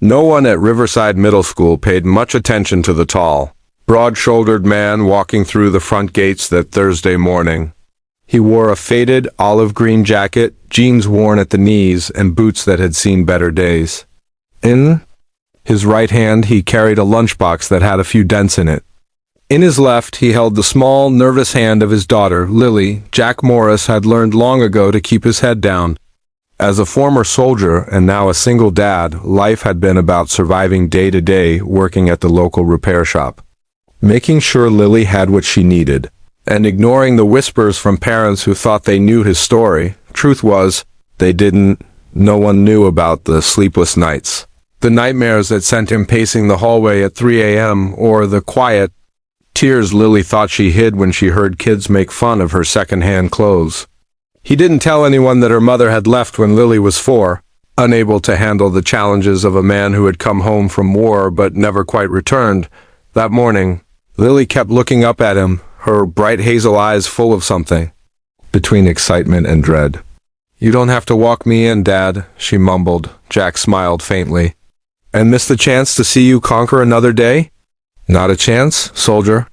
No one at Riverside Middle School paid much attention to the tall, broad-shouldered man walking through the front gates that Thursday morning. He wore a faded olive green jacket, jeans worn at the knees, and boots that had seen better days. In his right hand, he carried a lunchbox that had a few dents in it. In his left, he held the small, nervous hand of his daughter, Lily. Jack Morris had learned long ago to keep his head down. As a former soldier and now a single dad, life had been about surviving day to day, working at the local repair shop, making sure Lily had what she needed, and ignoring the whispers from parents who thought they knew his story. Truth was, they didn't. No one knew about the sleepless nights, the nightmares that sent him pacing the hallway at 3 a.m., or the quiet tears Lily thought she hid when she heard kids make fun of her second-hand clothes. He didn't tell anyone that her mother had left when Lily was 4, unable to handle the challenges of a man who had come home from war but never quite returned. That morning, Lily kept looking up at him, her bright hazel eyes full of something, between excitement and dread. "You don't have to walk me in, Dad," she mumbled. Jack smiled faintly. "And miss the chance to see you conquer another day?" "Not a chance, soldier."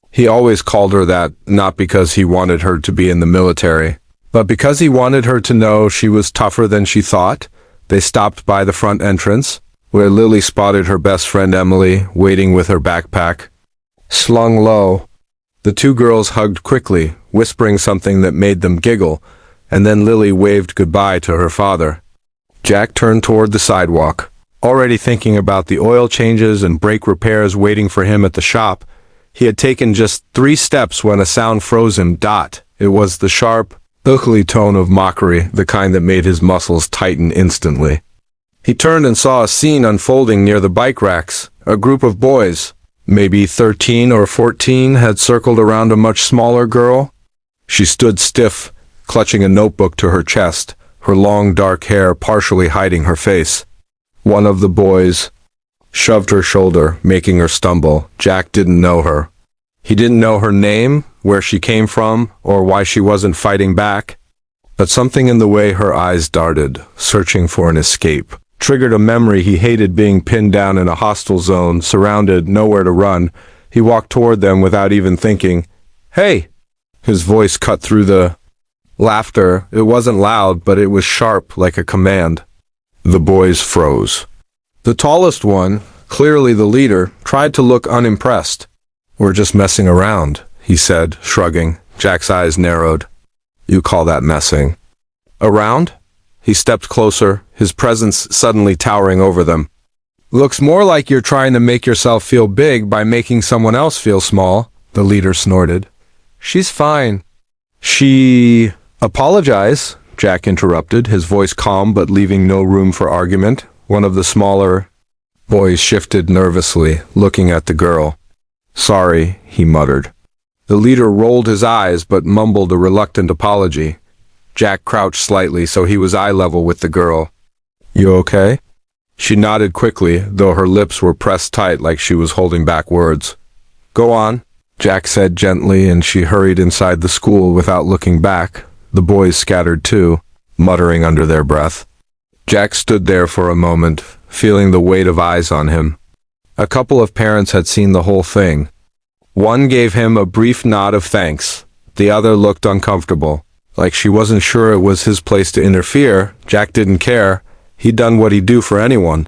He always called her that, not because he wanted her to be in the military, but because he wanted her to know she was tougher than she thought. They stopped by the front entrance, where Lily spotted her best friend Emily, waiting with her backpack slung low. The two girls hugged quickly, whispering something that made them giggle, and then Lily waved goodbye to her father. Jack turned toward the sidewalk, already thinking about the oil changes and brake repairs waiting for him at the shop. He had taken just 3 steps when a sound froze him. It was the sharp, ugly tone of mockery, the kind that made his muscles tighten instantly. He turned and saw a scene unfolding near the bike racks. A group of boys, maybe 13 or 14, had circled around a much smaller girl. She stood stiff, clutching a notebook to her chest, her long dark hair partially hiding her face. One of the boys shoved her shoulder, making her stumble. Jack didn't know her. He didn't know her name, where she came from, or why she wasn't fighting back. But something in the way her eyes darted, searching for an escape, triggered a memory. He hated being pinned down in a hostile zone, surrounded, nowhere to run. He walked toward them without even thinking. "Hey!" His voice cut through the laughter. It wasn't loud, but it was sharp, like a command. The boys froze. The tallest one, clearly the leader, tried to look unimpressed. "We're just messing around," he said, shrugging. Jack's eyes narrowed. "You call that messing around?" He stepped closer, his presence suddenly towering over them. "Looks more like you're trying to make yourself feel big by making someone else feel small," the leader snorted. "She's fine." "She apologize," Jack interrupted, his voice calm but leaving no room for argument. One of the smaller boys shifted nervously, looking at the girl. "Sorry," he muttered. The leader rolled his eyes but mumbled a reluctant apology. Jack crouched slightly so he was eye level with the girl. "You okay?" She nodded quickly, though her lips were pressed tight like she was holding back words. "Go on," Jack said gently, and she hurried inside the school without looking back. The boys scattered too, muttering under their breath. Jack stood there for a moment, feeling the weight of eyes on him. A couple of parents had seen the whole thing. One gave him a brief nod of thanks. The other looked uncomfortable, like she wasn't sure it was his place to interfere. Jack didn't care. He'd done what he'd do for anyone.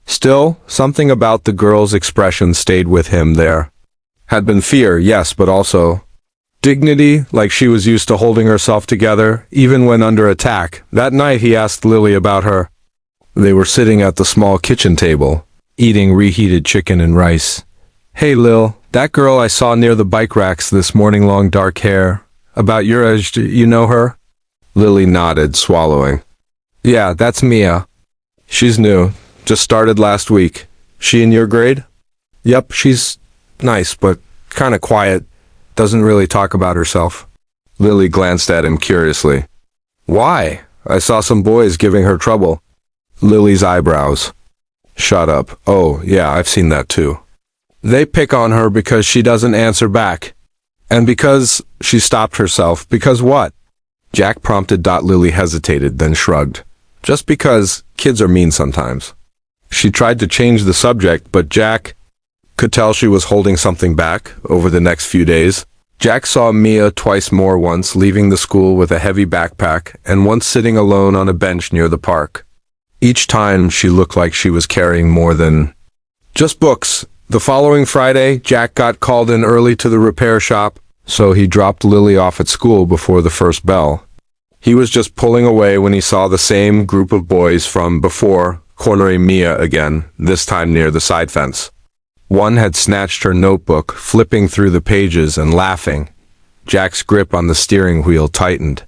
Still, something about the girl's expression stayed with him there. Had been fear, yes, but also dignity, like she was used to holding herself together, even when under attack. That night he asked Lily about her. They were sitting at the small kitchen table, eating reheated chicken and rice. "Hey Lil, that girl I saw near the bike racks this morning, long dark hair, about your age, you know her?" Lily nodded, swallowing. "Yeah, that's Mia. She's new, just started last week. She in your grade?" "Yep, she's nice, but kinda quiet. Doesn't really talk about herself." Lily glanced at him curiously. "Why? I saw some boys giving her trouble." Lily's eyebrows shut up. "Oh, yeah, I've seen that too. They pick on her because she doesn't answer back. And because..." She stopped herself. "Because what?" Jack prompted. Lily hesitated, then shrugged. "Just because kids are mean sometimes." She tried to change the subject, but Jack could tell she was holding something back. Over the next few days, Jack saw Mia twice more, once leaving the school with a heavy backpack and once sitting alone on a bench near the park. Each time she looked like she was carrying more than just books. The following Friday, Jack got called in early to the repair shop, so he dropped Lily off at school before the first bell. He was just pulling away when he saw the same group of boys from before cornering Mia again, this time near the side fence. One had snatched her notebook, flipping through the pages and laughing. Jack's grip on the steering wheel tightened.